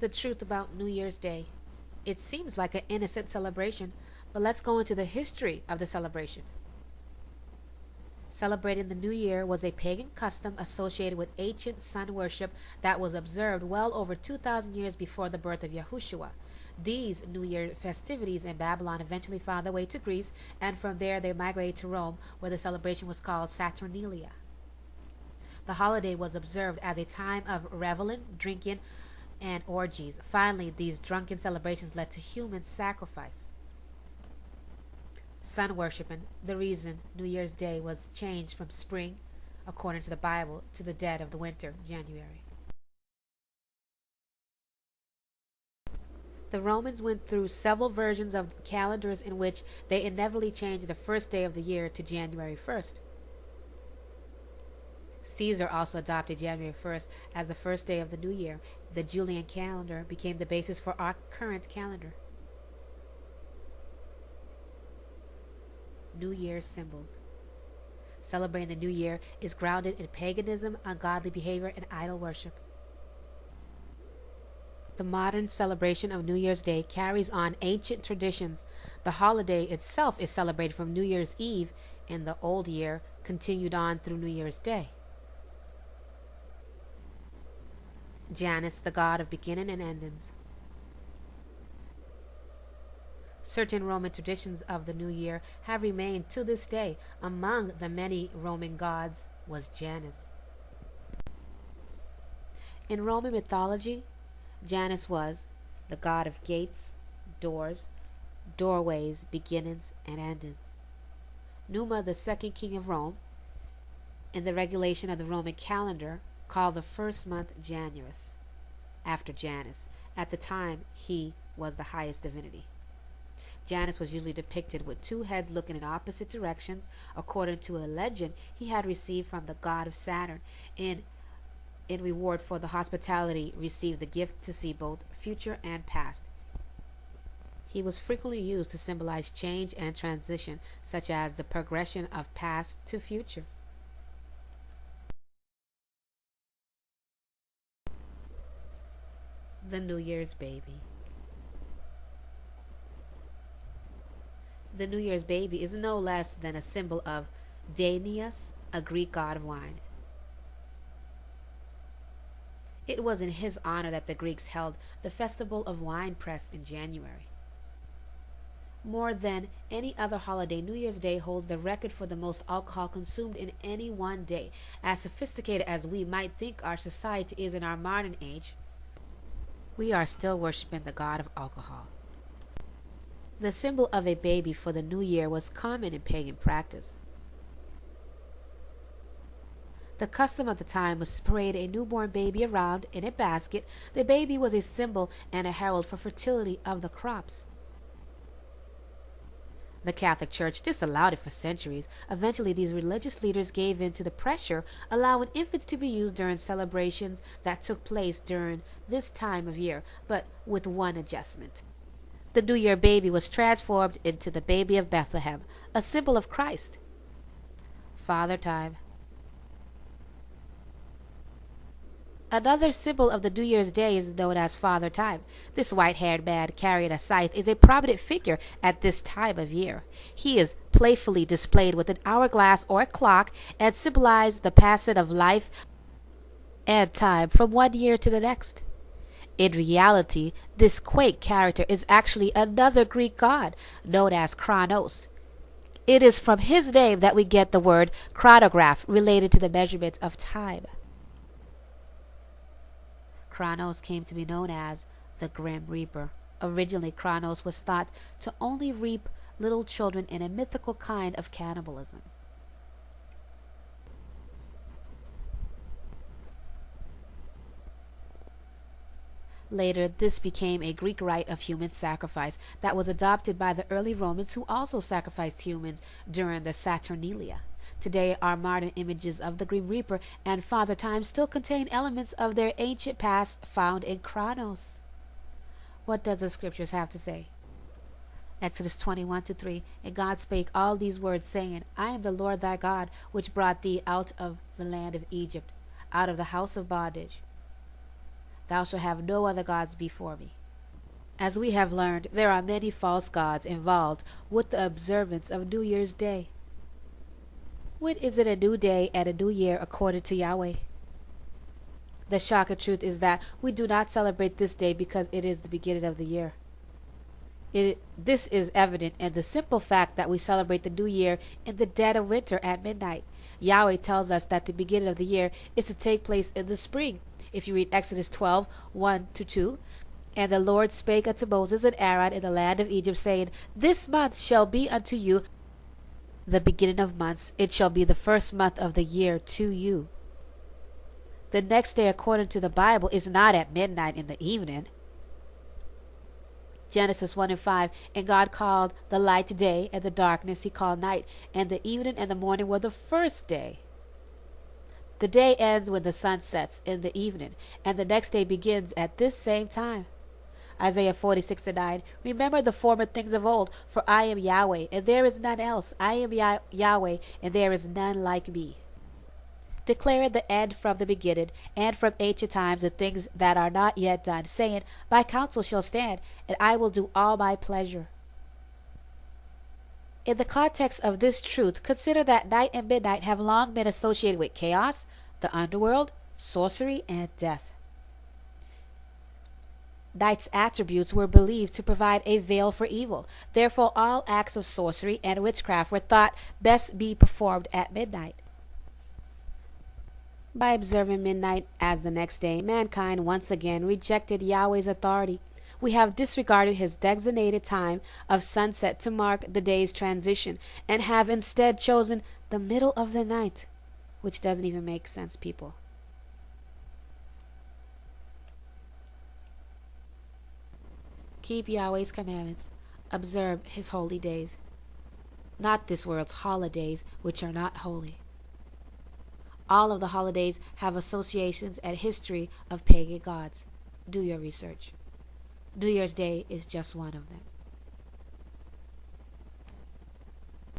The truth about New Year's Day. It seems like an innocent celebration, but let's go into the history of the celebration. Celebrating the New Year was a pagan custom associated with ancient sun worship that was observed well over 2,000 years before the birth of Yahushua. These New Year festivities in Babylon eventually found their way to Greece, and from there they migrated to Rome, where the celebration was called Saturnalia. The holiday was observed as a time of reveling, drinking, and orgies. Finally, these drunken celebrations led to human sacrifice. Sun worshiping, the reason New Year's Day was changed from spring, according to the Bible, to the dead of the winter, January. The Romans went through several versions of calendars in which they inevitably changed the first day of the year to January 1st. Caesar also adopted January 1st as the first day of the new year. The Julian calendar became the basis for our current calendar. New Year's symbols. Celebrating the new year is grounded in paganism, ungodly behavior, and idol worship. The modern celebration of New Year's Day carries on ancient traditions. The holiday itself is celebrated from New Year's Eve in the old year, continued on through New Year's Day. Janus, the god of beginning and endings. Certain Roman traditions of the new year have remained to this day. Among the many Roman gods was Janus. In Roman mythology, Janus was the god of gates, doors, doorways, beginnings, and endings. Numa, the second king of Rome, in the regulation of the Roman calendar, called the first month Janus, after Janus. At the time, he was the highest divinity. Janus was usually depicted with two heads looking in opposite directions. According to a legend, he had received from the god of Saturn. In reward for the hospitality, received the gift to see both future and past. He was frequently used to symbolize change and transition, such as the progression of past to future. The New Year's baby. The New Year's baby is no less than a symbol of Janus, a Greek god of wine. It was in his honor that the Greeks held the festival of wine press in January. More than any other holiday, New Year's Day holds the record for the most alcohol consumed in any one day. As sophisticated as we might think our society is in our modern age, we are still worshiping the god of alcohol. The symbol of a baby for the new year was common in pagan practice. The custom of the time was to parade a newborn baby around in a basket. The baby was a symbol and a herald for fertility of the crops. The Catholic Church disallowed it for centuries. Eventually, these religious leaders gave in to the pressure, allowing infants to be used during celebrations that took place during this time of year, but with one adjustment. The New Year baby was transformed into the baby of Bethlehem, a symbol of Christ. Father Time. Another symbol of the New Year's Day is known as Father Time. This white-haired man carrying a scythe is a prominent figure at this time of year. He is playfully displayed with an hourglass or a clock and symbolizes the passing of life and time from one year to the next. In reality, this quaint character is actually another Greek god known as Cronos. It is from his name that we get the word chronograph, related to the measurement of time. Cronos came to be known as the Grim Reaper. Originally, Cronos was thought to only reap little children in a mythical kind of cannibalism. Later, this became a Greek rite of human sacrifice that was adopted by the early Romans, who also sacrificed humans during the Saturnalia. Today, our modern images of the Grim Reaper and Father Time still contain elements of their ancient past found in Cronos. What does the scriptures have to say? Exodus 21:3, And God spake all these words, saying, I am the Lord thy God, which brought thee out of the land of Egypt, out of the house of bondage. Thou shalt have no other gods before me. As we have learned, there are many false gods involved with the observance of New Year's Day. When is it a new day and a new year according to Yahweh? The shocking truth is that we do not celebrate this day because it is the beginning of the year. This is evident in the simple fact that we celebrate the new year in the dead of winter at midnight. Yahweh tells us that the beginning of the year is to take place in the spring. If you read Exodus 12, 1-2, and the Lord spake unto Moses and Aaron in the land of Egypt, saying, This month shall be unto you the beginning of months. It shall be the first month of the year to you. The next day, according to the Bible, is not at midnight in the evening. Genesis 1:5, and God called the light day, and the darkness he called night, and the evening and the morning were the first day. The day ends when the sun sets in the evening, and the next day begins at this same time. Isaiah 46:9, remember the former things of old, for I am Yahweh, and there is none else. I am Yahweh, and there is none like me. Declaring the end from the beginning, and from ancient times the things that are not yet done, saying, My counsel shall stand, and I will do all my pleasure. In the context of this truth, consider that night and midnight have long been associated with chaos, the underworld, sorcery, and death. Night's attributes were believed to provide a veil for evil. Therefore, all acts of sorcery and witchcraft were thought best be performed at midnight. By observing midnight as the next day, mankind once again rejected Yahweh's authority. We have disregarded his designated time of sunset to mark the day's transition, and have instead chosen the middle of the night, which doesn't even make sense, people. Keep Yahweh's commandments. Observe his holy days, not this world's holidays, which are not holy. All of the holidays have associations and history of pagan gods. Do your research. New Year's Day is just one of them.